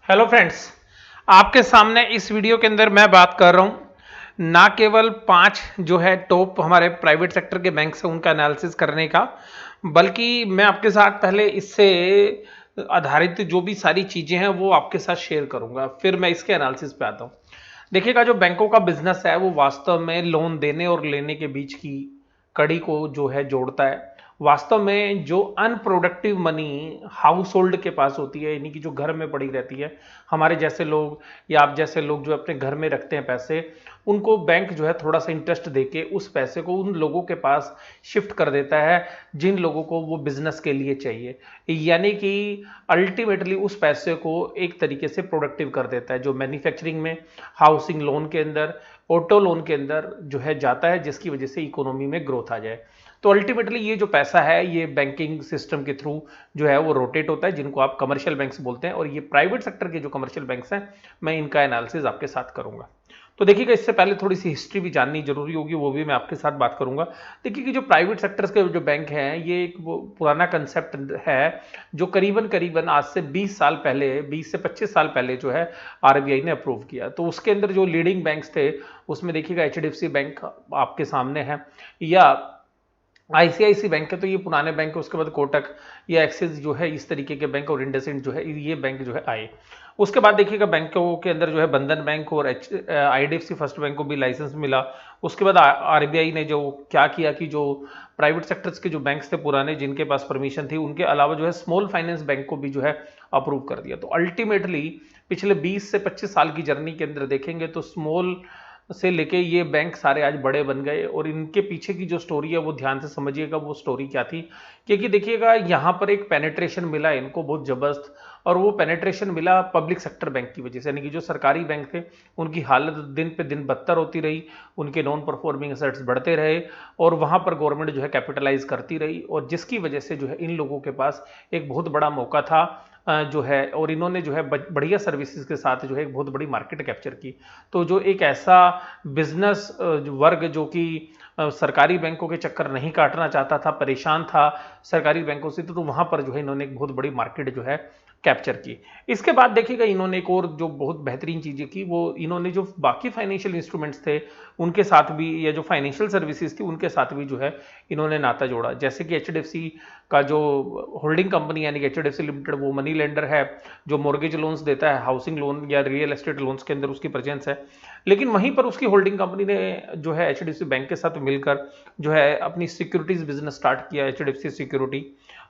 Hello friends, आपके सामने इस वीडियो के अंदर मैं बात कर रहा हूं ना केवल 5 जो है टॉप हमारे प्राइवेट सेक्टर के बैंक से उनका एनालिसिस करने का, बल्कि मैं आपके साथ पहले इससे आधारित जो भी सारी चीजें हैं वो आपके साथ शेयर करूंगा, फिर मैं इसके एनालिसिस पे आता हूं। देखिएगा, जो बैंकों का बिजनेस है वो वास्तव में लोन देने और लेने के बीच की कड़ी को जो है जोड़ता है। वास्तव में जो अनप्रोडक्टिव मनी हाउस होल्ड के पास होती है, यानी कि जो घर में पड़ी रहती है, हमारे जैसे लोग या आप जैसे लोग जो अपने घर में रखते हैं पैसे, उनको बैंक जो है थोड़ा सा इंटरेस्ट देके उस पैसे को उन लोगों के पास शिफ्ट कर देता है जिन लोगों को वो बिजनेस के लिए चाहिए। यानी कि अल्टीमेटली उस पैसे को एक तरीके से प्रोडक्टिव कर देता है, जो मैन्युफैक्चरिंग में, हाउसिंग लोन के अंदर, ऑटो लोन के अंदर जो है जाता है, जिसकी वजह से इकोनॉमी में ग्रोथ आ जाए। तो अल्टीमेटली ये जो पैसा है ये बैंकिंग सिस्टम के थ्रू जो है वो रोटेट होता है, जिनको आप कमर्शियल बैंक्स बोलते हैं, और ये प्राइवेट सेक्टर के जो कमर्शियल बैंक्स हैं मैं इनका एनालिसिस आपके साथ करूंगा। तो देखिएगा, इससे पहले थोड़ी सी हिस्ट्री भी जाननी जरूरी होगी, वो भी मैं आपके साथ बात करूंगा। देखिए कि जो प्राइवेट सेक्टर्स के जो बैंक हैं, ये एक वो पुराना कंसेप्ट है जो करीबन करीबन आज से 20 साल पहले, 20 से 25 साल पहले जो है आरबीआई ने अप्रूव किया। तो उसके अंदर जो लीडिंग बैंक्स थे उसमें देखिएगा एचडीएफसी बैंक आपके सामने है, या आईसीआईसी बैंक है, तो ये पुराने बैंक है। उसके बाद कोटक या एक्सिस जो है, इस तरीके के बैंक, और इंडसइंड जो है, ये बैंक जो है आए। उसके बाद देखिएगा बैंकों के अंदर जो है बंधन बैंक और आईडीएफसी फर्स्ट बैंक को भी लाइसेंस मिला। उसके बाद आरबीआई ने जो क्या किया कि जो प्राइवेट सेक्टर्स के जो बैंक्स थे पुराने, जिनके पास परमिशन थी, उनके अलावा जो है स्मॉल फाइनेंस बैंक को भी जो है अप्रूव कर दिया। तो अल्टीमेटली पिछले 20 से 25 साल की जर्नी के अंदर देखेंगे तो स्मॉल से लेके ये बैंक सारे आज बड़े बन गए, और इनके पीछे की जो स्टोरी है वो ध्यान से समझिएगा, वो स्टोरी क्या थी। क्योंकि देखिएगा, यहाँ पर एक पेनेट्रेशन मिला इनको बहुत जबरदस्त, और वो पेनेट्रेशन मिला पब्लिक सेक्टर बैंक की वजह से। यानी कि जो सरकारी बैंक थे उनकी हालत दिन पे दिन बदतर होती रही, उनके नॉन परफॉर्मिंग एसेट्स बढ़ते रहे, और वहां पर गवर्नमेंट जो है कैपिटलाइज करती रही, और जिसकी वजह से जो है इन लोगों के पास एक बहुत बड़ा मौका था जो है, और इन्होंने जो है बढ़िया सर्विसेज के साथ जो है एक बहुत बड़ी मार्केट कैप्चर की। तो जो एक ऐसा बिजनेस वर्ग जो कि सरकारी बैंकों के चक्कर नहीं काटना चाहता था, परेशान था सरकारी बैंकों से, तो वहां पर जो है इन्होंने एक बहुत बड़ी मार्केट जो है कैप्चर की। इसके बाद देखिएगा, इन्होंने एक और जो बहुत बेहतरीन चीजें की, वो इन्होंने जो बाकी फाइनेंशियल इंस्ट्रूमेंट्स थे उनके साथ भी, या जो फाइनेंशियल सर्विसेज थी उनके साथ भी जो है इन्होंने नाता जोड़ा। जैसे कि एचडीएफसी का जो होल्डिंग कंपनी यानी कि एचडीएफसी लिमिटेड, वो मनी लेंडर है जो मॉर्गेज लोन्स देता है, हाउसिंग लोन या रियल एस्टेट लोन्स के अंदर उसकी प्रेजेंस है। लेकिन वहीं पर उसकी होल्डिंग कंपनी ने जो है एचडीएफसी बैंक के साथ मिलकर जो है अपनी सिक्योरिटीज बिजनेस स्टार्ट किया, एचडीएफसी सिक्योरिटी।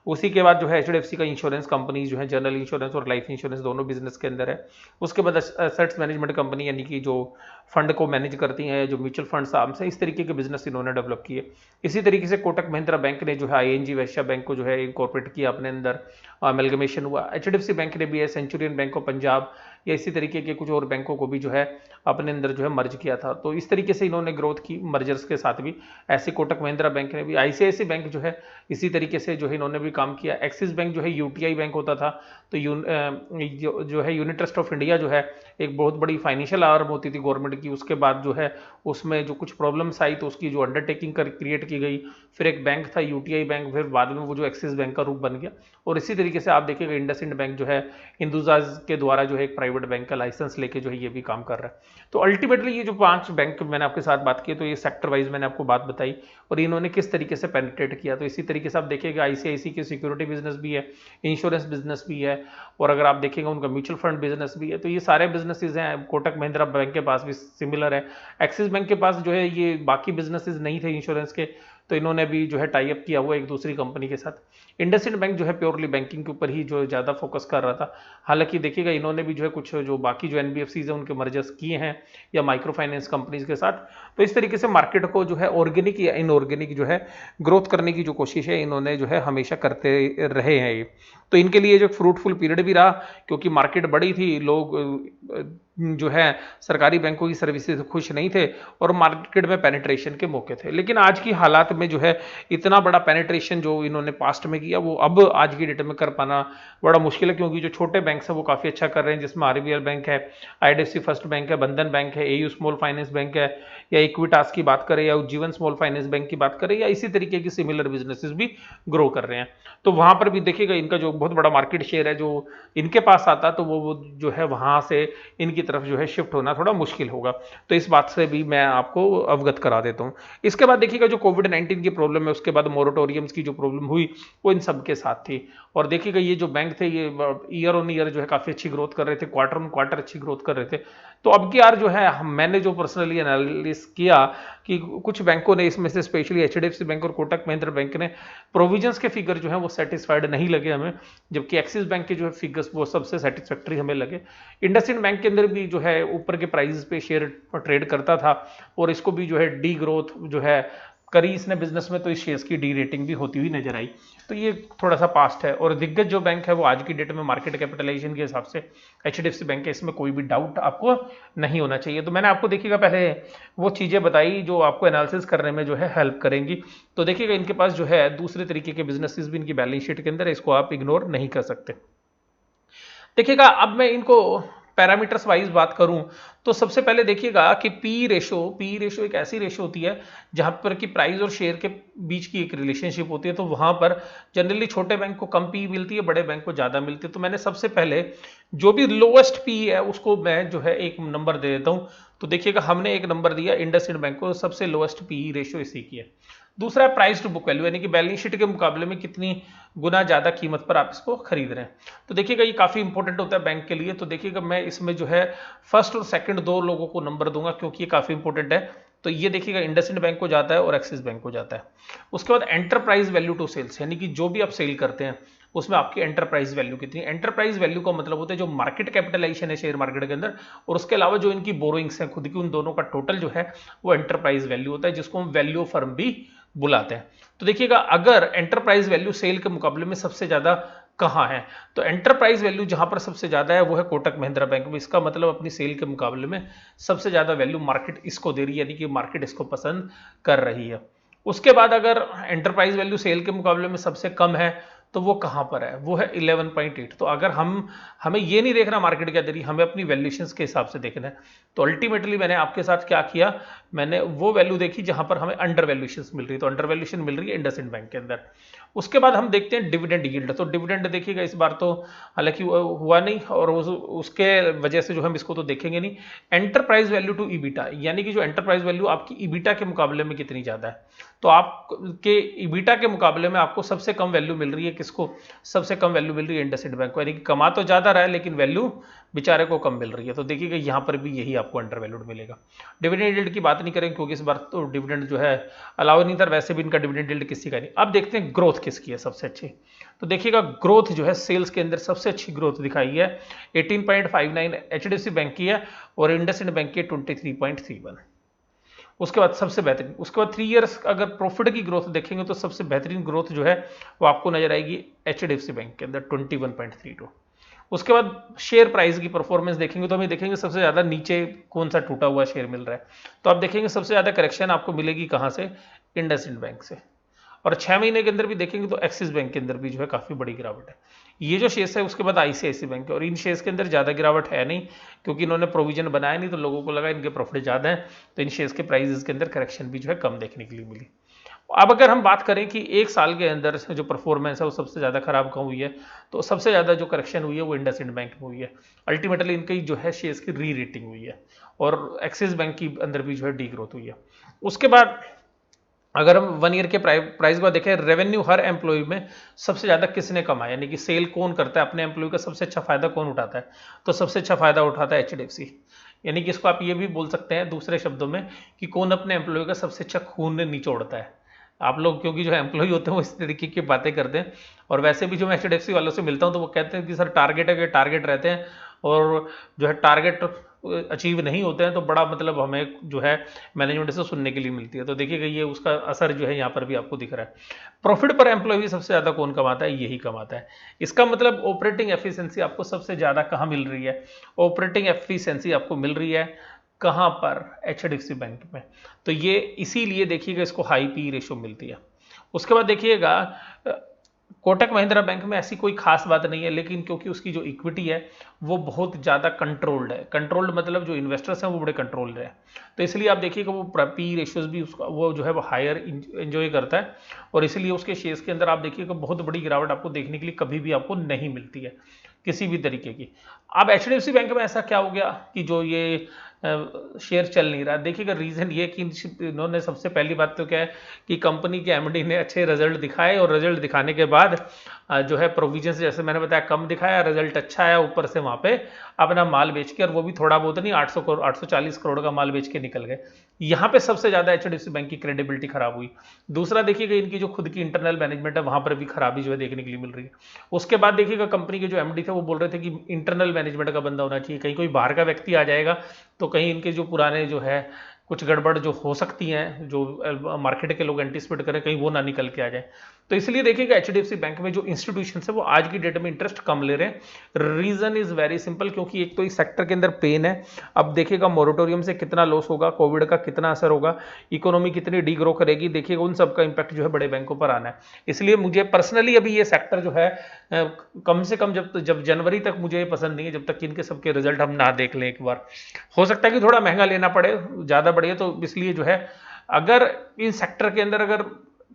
उसी के बाद जो है एचडीएफसी का इंश्योरेंस कंपनी जो है, जनरल इंश्योरेंस और लाइफ इंश्योरेंस दोनों बिजनेस के अंदर है। उसके बाद एसेट्स मैनेजमेंट कंपनी, यानी कि जो फंड को मैनेज करती हैं, जो म्यूचुअल फंड आम से, इस तरीके के बिजनेस इन्होंने डेवलप किए। इसी तरीके से कोटक महिंद्रा बैंक ने जो है आईएनजी वैश्य बैंक को जो है इनकॉर्पोरेट किया अपने अंदर, अमेलगमेशन हुआ। एचडीएफसी बैंक ने भी है सेंचुरियन बैंक ऑफ पंजाब या इसी तरीके के कुछ और बैंकों को भी जो है अपने अंदर जो है मर्ज किया था। तो इस तरीके से इन्होंने ग्रोथ की मर्जर्स के साथ भी। ऐसे कोटक महिंद्रा बैंक ने भी, आईसीआईसी बैंक जो है इसी तरीके से जो है इन्होंने भी काम किया। एक्सिस बैंक जो है यूटीआई बैंक होता था, तो जो है यूनिट ट्रस्ट ऑफ इंडिया जो है एक बहुत बड़ी फाइनेंशियल आर्म होती थी गवर्नमेंट की। उसके बाद जो है उसमें जो कुछ प्रॉब्लम्स आई तो उसकी जो अंडरटेकिंग क्रिएट की गई, फिर एक बैंक था यूटीआई बैंक, फिर बाद में वो जो एक्सिस बैंक का रूप बन गया। और इसी तरीके से आप देखिएगा इंडसइंड बैंक जो है हिंदुजाज के द्वारा जो है एक प्राइवेट बैंक का लाइसेंस लेके जो है ये भी काम कर रहा है। तो अल्टीमेटली ये जो 5 बैंक मैंने आपके साथ बात की, तो ये सेक्टर वाइज मैंने आपको बात बताई, और इन्होंने किस तरीके से पेनिट्रेट किया। तो इसी तरीके से आप देखिएगा आईसीआईसी की सिक्योरिटी बिजनेस भी है, इंश्योरेंस बिजनेस भी है, और अगर आप देखेंगे उनका म्यूचुअल फंड बिजनेस भी है। तो ये सारे बिजनेसेस हैं। कोटक महिंद्रा बैंक के पास भी सिमिलर है। एक्सिस बैंक के पास जो है ये बाकी बिजनेसेस नहीं थे इंश्योरेंस के, तो इन्होंने भी जो है टाई अप किया हुआ एक दूसरी कंपनी के साथ। इंडसइंड बैंक जो है प्योरली बैंकिंग के ऊपर ही जो ज़्यादा फोकस कर रहा था। हालांकि देखिएगा इन्होंने भी जो है कुछ जो बाकी जो एनबीएफसीज हैं उनके मर्जर्स किए हैं, या माइक्रो फाइनेंस कंपनीज के साथ। तो इस तरीके से मार्केट को जो है ऑर्गेनिक या इनऑर्गेनिक जो है ग्रोथ करने की जो कोशिश है इन्होंने जो है हमेशा करते रहे हैं ये। तो इनके लिए जो फ्रूटफुल पीरियड भी रहा, क्योंकि मार्केट बड़ी थी, लोग जो है सरकारी बैंकों की सर्विसेज से खुश नहीं थे और मार्केट में पेनिट्रेशन के मौके थे। लेकिन आज की हालात में जो है इतना बड़ा पेनिट्रेशन जो इन्होंने पास्ट में किया वो अब आज की डेट में कर पाना बड़ा मुश्किल है, क्योंकि जो छोटे बैंक हैं वो काफ़ी अच्छा कर रहे हैं, जिसमें आरबीएल बैंक है, आईडीएफसी फर्स्ट बैंक है, बंधन बैंक है, एयू स्मॉल फाइनेंस बैंक है, या इक्विटास की बात करें या उज्जीवन स्मॉल फाइनेंस बैंक की बात करें, या इसी तरीके की सिमिलर बिजनेसेस भी ग्रो कर रहे हैं। तो वहां पर भी देखिएगा इनका जो बहुत बड़ा मार्केट शेयर है जो इनके पास आता तो वो जो है वहां से इनकी तरफ जो है शिफ्ट होना थोड़ा मुश्किल होगा। तो इस बात से भी मैं आपको अवगत करा देता हूं। इसके बाद देखिएगा जो कोविड-19 की प्रॉब्लम है, उसके बाद मोरेटोरियम्स की जो प्रॉब्लम हुई वो इन सब के साथ थी। और देखिएगा ये जो बैंक थे ये ईयर ऑन ईयर जो है काफी अच्छी ग्रोथ कर रहे थे, क्वार्टर ऑन क्वार्टर अच्छी ग्रोथ कर रहे थे। तो अब की यार जो है मैंने जो पर्सनली एनालिसिस किया कि कुछ बैंकों ने, इसमें से स्पेशली एचडीएफसी बैंक और कोटक महिंद्रा बैंक ने प्रोविजंस के फिगर जो है वो सेटिस्फाइड नहीं लगे हमें, जबकि एक्सिस बैंक के जो है फिगर्स वो सबसे सेटिस्फैक्टरी हमें लगे। इंडसइंड बैंक के अंदर भी जो है ऊपर के प्राइस पे शेयर ट्रेड करता था और इसको भी जो है डी ग्रोथ जो है करी इसने बिजनेस में, तो इस शेयर्स की डी रेटिंग भी होती हुई नजर आई। तो ये थोड़ा सा पास्ट है। और दिग्गज जो बैंक है वो आज की डेट में मार्केट कैपिटलाइजेशन के हिसाब से एचडीएफसी बैंक है, इसमें कोई भी डाउट आपको नहीं होना चाहिए। तो मैंने आपको देखिएगा पहले वो चीजें बताई जो आपको एनालिसिस करने में जो है हेल्प करेंगी। तो देखिएगा इनके पास जो है दूसरे तरीके के बिजनेसेस भी इनकी बैलेंस शीट के अंदर है, इसको आप इग्नोर नहीं कर सकते। देखिएगा अब मैं इनको पैरामीटर्स वाइज बात करूं तो सबसे पहले देखिएगा कि पी रेशो एक ऐसी रेशो होती है जहां पर कि प्राइस और शेयर के बीच की एक रिलेशनशिप होती है। तो वहां पर जनरली छोटे बैंक को कम पी मिलती है, बड़े बैंक को ज्यादा मिलती है। तो मैंने सबसे पहले जो भी लोएस्ट पी है उसको मैं जो है एक नंबर दे देता हूं। तो देखिएगा हमने एक नंबर दिया इंडसइंड बैंक को, सबसे लोएस्ट पी रेशो इसी की है। दूसरा है प्राइस टू बुक वैल्यू, यानी कि बैलेंस शीट के मुकाबले में कितनी गुना ज्यादा कीमत पर आप इसको खरीद रहे हैं। तो देखिएगा ये काफी इंपॉर्टेंट होता है बैंक के लिए। तो देखिएगा मैं इसमें जो है फर्स्ट और सेकंड दो लोगों को नंबर दूंगा क्योंकि ये काफी इंपॉर्टेंट है। तो ये देखिएगा इंडसइंड बैंक को जाता है और एक्सिस बैंक को जाता है। उसके बाद एंटरप्राइज वैल्यू टू सेल्स, यानी कि जो भी आप सेल करते हैं उसमें आपकी एंटरप्राइज वैल्यू कितनी। एंटरप्राइज वैल्यू का मतलब होता है जो मार्केट कैपिटलाइजेशन है शेयर मार्केट के अंदर, और उसके अलावा जो इनकी बोरोइंग्स हैं खुद की, उन दोनों का टोटल जो है वो एंटरप्राइज वैल्यू होता है, जिसको हम वैल्यू ऑफ फर्म भी बुलाते हैं। तो देखिएगा अगर एंटरप्राइज वैल्यू सेल के मुकाबले में सबसे ज्यादा कहां है, तो एंटरप्राइज वैल्यू जहां पर सबसे ज्यादा है वो है कोटक महिंद्रा बैंक में। इसका मतलब अपनी सेल के मुकाबले में सबसे ज्यादा वैल्यू मार्केट इसको दे रही है, यानी कि मार्केट इसको पसंद कर रही है। उसके बाद अगर एंटरप्राइज वैल्यू सेल के मुकाबले में सबसे कम है तो वो कहां पर है, वो है 11.8। तो अगर हमें ये नहीं देखना मार्केट क्या दे रही, हमें अपनी वैल्यूएशंस के हिसाब से देखना है। तो अल्टीमेटली मैंने आपके साथ क्या किया, मैंने वो वैल्यू देखी जहां पर हमें अंडर वैल्यूएशंस मिल रही है। तो अंडर वैल्यूएशन मिल रही है इंडसइंड बैंक के अंदर। उसके बाद हम देखते हैं डिविडेंड यील्ड। तो डिविडेंड देखिएगा इस बार तो हालांकि हुआ नहीं, और उसके वजह से जो हम इसको तो देखेंगे नहीं। एंटरप्राइज वैल्यू टू ईबिटा, यानी कि जो एंटरप्राइज वैल्यू आपकी ईबिटा के मुकाबले में कितनी ज्यादा है। तो आपके ईबिटा के मुकाबले में आपको सबसे कम वैल्यू मिल रही है किसको, सबसे कम वैल्यू मिल रही है इंडसइंड बैंक को, यानी कि कमा तो ज्यादा रहा है लेकिन वैल्यू बेचारे को कम मिल रही है। तो देखिएगा यहां पर भी यही आपको अंडर वैल्यूड मिलेगा। डिविडेंड यील्ड की बात नहीं करेंगे क्योंकि इस बार तो डिविडेंड जो है अलाउ नहीं था, वैसे भी इनका डिविडेंड यील्ड किसी का नहीं। अब देखते हैं ग्रोथ किसकी है सबसे अच्छी। तो देखिएगा ग्रोथ जो है सेल्स के अंदर सबसे अच्छी ग्रोथ दिखाई है 18.59 एचडीएफसी बैंक की है और इंडसइंड बैंक की 23.31। उसके बाद सबसे बेहतरीन, उसके बाद 3 इयर्स अगर प्रॉफिट की ग्रोथ देखेंगे तो सबसे बेहतरीन ग्रोथ जो है वो आपको नजर आएगी एचडीएफसी बैंक के अंदर 21.32। उसके बाद शेयर प्राइस की परफॉर्मेंस देखेंगे तो हमें देखेंगे सबसे ज्यादा नीचे कौन सा टूटा हुआ शेयर मिल रहा है। तो आप देखेंगे सबसे ज्यादा करेक्शन आपको मिलेगी कहां से, इंडसइंड बैंक से। और 6 महीने के अंदर भी देखेंगे तो एक्सिस बैंक के अंदर भी जो है काफी बड़ी गिरावट है। ये जो शेयर्स है उसके बाद आईसीआईसी बैंक है, और इन शेयर्स के अंदर ज्यादा गिरावट है नहीं क्योंकि इन्होंने प्रोविजन बनाया नहीं, तो लोगों को लगा इनके प्रॉफिट ज्यादा है, तो इन शेयर्स के प्राइसेस के अंदर करेक्शन भी जो है कम देखने के लिए मिली। अब अगर हम बात करें कि एक साल के अंदर जो परफॉर्मेंस है वो सबसे ज्यादा खराब कहाँ हुई है, तो सबसे ज्यादा जो करेक्शन हुई है वो इंडसइंड बैंक में हुई है। अल्टीमेटली इनकी जो है शेयर्स की री रेटिंग हुई है, और एक्सिस बैंक की अंदर भी जो है डी ग्रोथ हुई है। उसके बाद अगर हम 1 ईयर के प्राइस को देखें, रेवेन्यू हर एम्प्लॉय में सबसे ज्यादा किसने कमाया, यानी कि सेल कौन करता है, अपने एम्प्लॉय का सबसे अच्छा फायदा कौन उठाता है, तो सबसे अच्छा फायदा उठाता है एचडीएफसी। यानी कि इसको आप ये भी बोल सकते हैं दूसरे शब्दों में कि कौन अपने एम्प्लॉय का सबसे अच्छा खून निचोड़ता है। आप लोग क्योंकि जो एम्प्लॉय होते हैं वो इस तरीके की बातें करते हैं, और वैसे भी जो मैं एचडीएफसी वालों से मिलता हूं तो वो कहते हैं कि सर टारगेट है कि टारगेट रहते हैं, और जो है टारगेट अचीव नहीं होते हैं तो बड़ा मतलब हमें जो है मैनेजमेंट से सुनने के लिए मिलती है। तो देखिएगा ये उसका असर जो है यहाँ पर भी आपको दिख रहा है। प्रॉफिट पर एम्प्लॉय सबसे ज़्यादा कौन कमाता है? यही कमाता है। इसका मतलब ऑपरेटिंग एफिशिएंसी आपको सबसे ज़्यादा कहाँ मिल रही है? ऑपरेटिंग एफिशिएंसी आपको मिल रही है कहाँ पर? एचडीएफसी बैंक में। तो ये इसीलिए देखिएगा इसको हाई पी रेशो मिलती है। उसके बाद देखिएगा कोटक महिंद्रा बैंक में ऐसी कोई खास बात नहीं है, लेकिन क्योंकि उसकी जो इक्विटी है वो बहुत ज़्यादा कंट्रोल्ड है। कंट्रोल्ड मतलब जो इन्वेस्टर्स हैं वो बड़े कंट्रोल्ड है, तो इसलिए आप देखिएगा वो पी रेशियोज भी उसका वो जो है वो हायर एंजॉय करता है, और इसलिए उसके शेयर्स के अंदर आप देखिएगा बहुत बड़ी गिरावट आपको देखने के लिए कभी भी आपको नहीं मिलती है किसी भी तरीके की। अब एचडीएफसी बैंक में ऐसा क्या हो गया कि जो ये शेयर चल नहीं रहा? देखिएगा रीज़न ये कि इन्होंने सबसे पहली बात तो क्या है कि कंपनी के एमडी ने अच्छे रिजल्ट दिखाए, और रिजल्ट दिखाने के बाद जो है प्रोविजन जैसे मैंने बताया कम दिखाया, रिजल्ट अच्छा आया, ऊपर से वहाँ पे अपना माल बेच के, और वो भी थोड़ा बहुत नहीं, 840 करोड़ का माल बेच के निकल गए। यहाँ पे सबसे ज़्यादा एचडीएफसी बैंक की क्रेडिबिलिटी खराब हुई। दूसरा देखिएगा इनकी जो खुद की इंटरनल मैनेजमेंट है वहाँ पर भी खराबी जो है देखने के लिए मिल रही है। उसके बाद देखिएगा कंपनी के जो एमडी थे वो बोल रहे थे कि इंटरनल मैनेजमेंट का बंदा होना चाहिए, कहीं कोई बाहर का व्यक्ति आ जाएगा तो कहीं इनके जो पुराने जो है कुछ गड़बड़ जो हो सकती हैं, जो मार्केट के लोग एंटिसिपेट करें, कहीं वो ना निकल के आ जाए। तो इसलिए देखिएगा एचडीएफसी बैंक में जो इंस्टीट्यूशन है वो आज की डेट में इंटरेस्ट कम ले रहे हैं। रीजन इज वेरी सिंपल, क्योंकि एक तो इस सेक्टर के अंदर पेन है। अब देखिएगा मोरेटोरियम से कितना लॉस होगा, कोविड का कितना असर होगा, इकोनॉमी कितनी डी ग्रो करेगी, देखिएगा उन सब का इंपैक्ट जो है बड़े बैंकों पर आना है। इसलिए मुझे पर्सनली अभी ये सेक्टर जो है कम से कम जब जनवरी तक मुझे पसंद नहीं है, जब तक कि इनके सबके रिजल्ट हम ना देख लें एक बार। हो सकता है कि थोड़ा महंगा लेना पड़े, ज़्यादा बढ़िया, तो इसलिए जो है अगर इन सेक्टर के अंदर अगर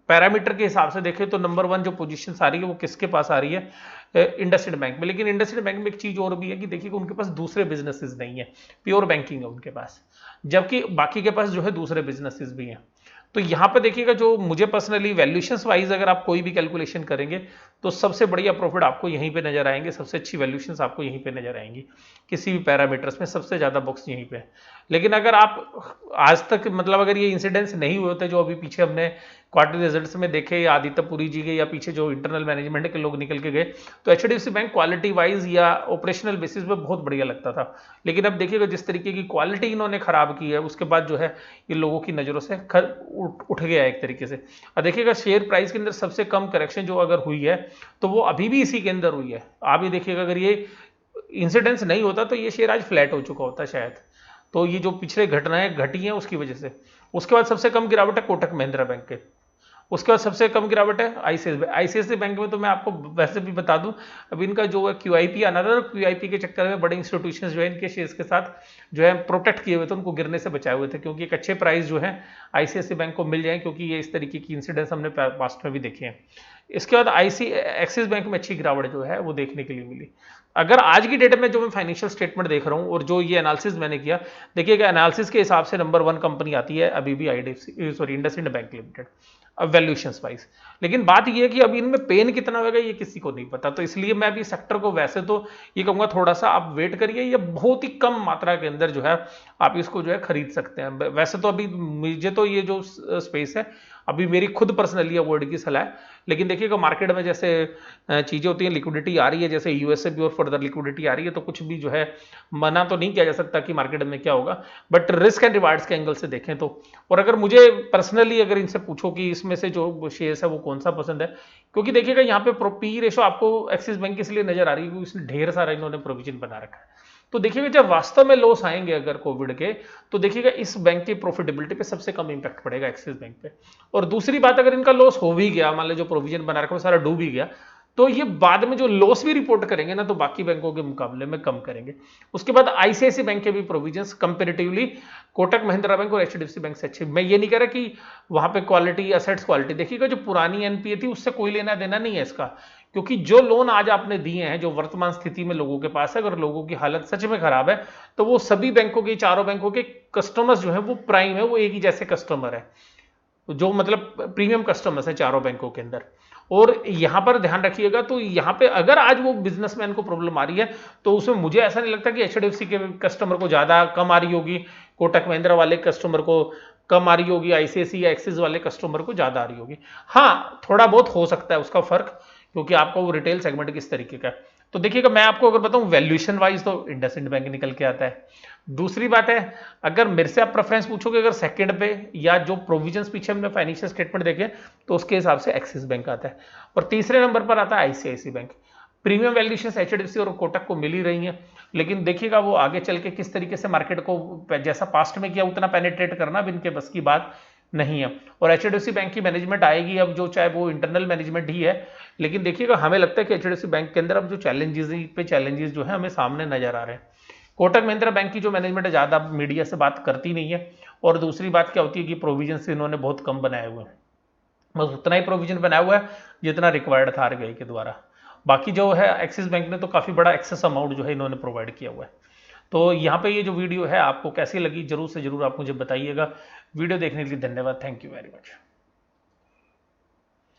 पैरामीटर के हिसाब से देखें तो नंबर 1 जो पोजीशन आ रही है वो किसके पास आ रही है? इंडसइंड बैंक में। लेकिन इंडसइंड बैंक में एक चीज और भी है कि देखिए उनके पास दूसरे बिजनेसेस नहीं है, प्योर बैंकिंग है उनके पास, जबकि बाकी के पास जो है दूसरे बिजनेसेस भी हैं। तो यहां पे देखिएगा जो मुझे पर्सनली वैल्यूएशंस वाइज अगर आप कोई भी कैलकुलेशन करेंगे तो सबसे बढ़िया प्रॉफिट आपको यहीं पे नजर आएंगे, सबसे अच्छी वैल्यूएशंस आपको यहीं पे नजर आएंगी, किसी भी पैरामीटर्स में सबसे ज्यादा बॉक्स यहीं पे है। लेकिन अगर आप आज तक मतलब अगर ये इंसिडेंट्स नहीं हुए होते जो अभी पीछे हमने क्वार्टर रिजल्ट्स में देखे, या आदित्य पुरी जी के या पीछे जो इंटरनल मैनेजमेंट के लोग निकल के गए, तो एचडीएफसी बैंक क्वालिटी वाइज या ऑपरेशनल बेसिस पे बहुत बढ़िया लगता था। लेकिन अब देखिएगा जिस तरीके की क्वालिटी इन्होंने खराब की है उसके बाद जो है ये लोगों की नजरों से उठ गया एक तरीके से। अब देखिएगा शेयर प्राइस के अंदर सबसे कम करेक्शन जो अगर हुई है तो वो अभी भी इसी के अंदर हुई है। आप ये देखिएगा अगर ये इंसिडेंस नहीं होता तो ये शेयर आज फ्लैट हो चुका होता शायद। तो ये जो पिछले घटनाएं घटी हैं उसकी वजह से। उसके बाद सबसे कम गिरावट है कोटक महिंद्रा बैंक के। उसके बाद सबसे कम गिरावट है आईसीआईसीआई बैंक में। तो मैं आपको वैसे भी बता दूं, अब इनका जो है क्यूआईपी आना था, क्यूआईपी के चक्कर में बड़े इंस्टीट्यूशंस जो है इनके शेयर्स के साथ जो है प्रोटेक्ट किए हुए थे, उनको गिरने से बचाए हुए थे, क्योंकि एक अच्छे प्राइस जो है आईसीआईसीआई बैंक को मिल जाए, क्योंकि ये इस तरीके की इंसिडेंट्स हमने पास्ट में भी देखे हैं। इसके बाद एक्सिस बैंक में अच्छी गिरावट जो है वो देखने के लिए मिली। अगर आज की डेट में जो मैं फाइनेंशियल स्टेटमेंट देख रहा हूं और जो ये एनालिसिस मैंने किया, देखिएगा एनालिसिस के हिसाब से नंबर 1 कंपनी आती है अभी भी IndusInd bank limited valuations wise. लेकिन बात यह है कि अभी इनमें पेन कितना होगा ये किसी को नहीं पता। तो इसलिए मैं अभी सेक्टर को वैसे तो ये कहूंगा थोड़ा सा आप वेट करिए, या बहुत ही कम मात्रा के अंदर जो है आप इसको जो है खरीद सकते हैं। वैसे तो अभी मुझे तो ये जो स्पेस है अभी मेरी खुद पर्सनली अवॉइड की सलाह है। लेकिन देखिएगा मार्केट में जैसे चीजें होती हैं, लिक्विडिटी आ रही है, जैसे यूएस से भी और फर्दर लिक्विडिटी आ रही है, तो कुछ भी जो है मना तो नहीं किया जा सकता कि मार्केट में क्या होगा, बट रिस्क एंड रिवार्ड्स के एंगल से देखें तो। और अगर मुझे पर्सनली अगर इनसे पूछो कि इसमें से जो शेयर्स है वो कौन सा पसंद है, क्योंकि देखिएगा यहाँ पे पी रेशो आपको एक्सिस बैंक इसलिए नजर आ रही है क्योंकि इसने ढेर सारा इन्होंने प्रोविजन बना रखा है। तो देखिएगा जब वास्तव में लॉस आएंगे अगर कोविड के, तो देखिएगा इस बैंक की प्रॉफिटेबिलिटी पे सबसे कम इंपैक्ट पड़ेगा एक्सिस बैंक पे। और दूसरी बात, अगर इनका लॉस हो भी गया, मान लो जो प्रोविजन बना रखा है वो सारा डूब भी गया, तो ये बाद में जो लॉस भी रिपोर्ट करेंगे ना तो बाकी बैंकों के मुकाबले में कम करेंगे। उसके बाद आईसीआईसीआई बैंक के भी provisions comparatively Kotak Mahindra bank और एचडीएफसी बैंक से अच्छे। मैं ये नहीं कह रहा कि वहां पे क्वालिटी एसेट्स क्वालिटी, देखिएगा जो पुरानी एनपीए थी उससे कोई लेना देना नहीं है इसका, क्योंकि जो लोन आज आपने दिए हैं जो वर्तमान स्थिति में लोगों के पास है, अगर लोगों की हालत सच में खराब है तो वो सभी बैंकों के, चारों बैंकों के कस्टमर्स जो है वो प्राइम है, वो एक ही जैसे कस्टमर है, जो मतलब प्रीमियम कस्टमर्स है चारों बैंकों के अंदर। और यहां पर ध्यान रखिएगा, तो यहां पे अगर आज वो बिजनेसमैन को प्रॉब्लम आ रही है तो उसमें मुझे ऐसा नहीं लगता कि एचडीएफसी के कस्टमर को ज्यादा कम आ रही होगी, कोटक महिंद्रा वाले कस्टमर को कम आ रही होगी, आईसीआईसीआई या एक्सिस वाले कस्टमर को ज्यादा आ रही होगी। हाँ थोड़ा बहुत हो सकता है उसका फर्क, क्योंकि आपका वो रिटेल सेगमेंट किस तरीके का है। तो देखिएगा, मैं आपको अगर बताऊं वैल्यूएशन वाइज तो इंडसइंड बैंक निकल के आता है। दूसरी बात है, अगर मेरे से आप प्रेफरेंस पूछोगे अगर सेकंड पे या जो प्रोविजंस पीछे हमने फाइनेंशियल स्टेटमेंट देखे तो उसके हिसाब से एक्सिस बैंक आता है, और तीसरे नंबर पर आता है ICICI bank. Premium valuation HDFC और कोटक को मिल ही रही है, लेकिन देखिएगा वो आगे चल के किस तरीके से मार्केट को जैसा पास्ट में किया उतना पेनिट्रेट करना अब इनके बस की बात नहीं है। और एचडीएफसी बैंक की मैनेजमेंट आएगी अब, जो चाहे वो इंटरनल मैनेजमेंट ही है, लेकिन देखिएगा हमें लगता है कि एचडीएफसी बैंक के अंदर अब जो चैलेंजेस जो है हमें सामने नजर आ रहे हैं। कोटक महिंद्रा बैंक की जो मैनेजमेंट है ज़्यादा मीडिया से बात करती नहीं है, और दूसरी बात क्या होती है कि प्रोविजन इन्होंने बहुत कम बनाए हुए हैं, बस उतना ही प्रोविजन बनाया हुआ है जितना रिक्वायर्ड था आरबीआई के द्वारा। बाकी जो है एक्सिस बैंक ने तो काफ़ी बड़ा एक्सेस अमाउंट जो है इन्होंने प्रोवाइड किया हुआ है। तो यहाँ पे ये जो वीडियो है आपको कैसी लगी जरूर से जरूर आप मुझे बताइएगा। वीडियो देखने के लिए धन्यवाद, थैंक यू वेरी मच।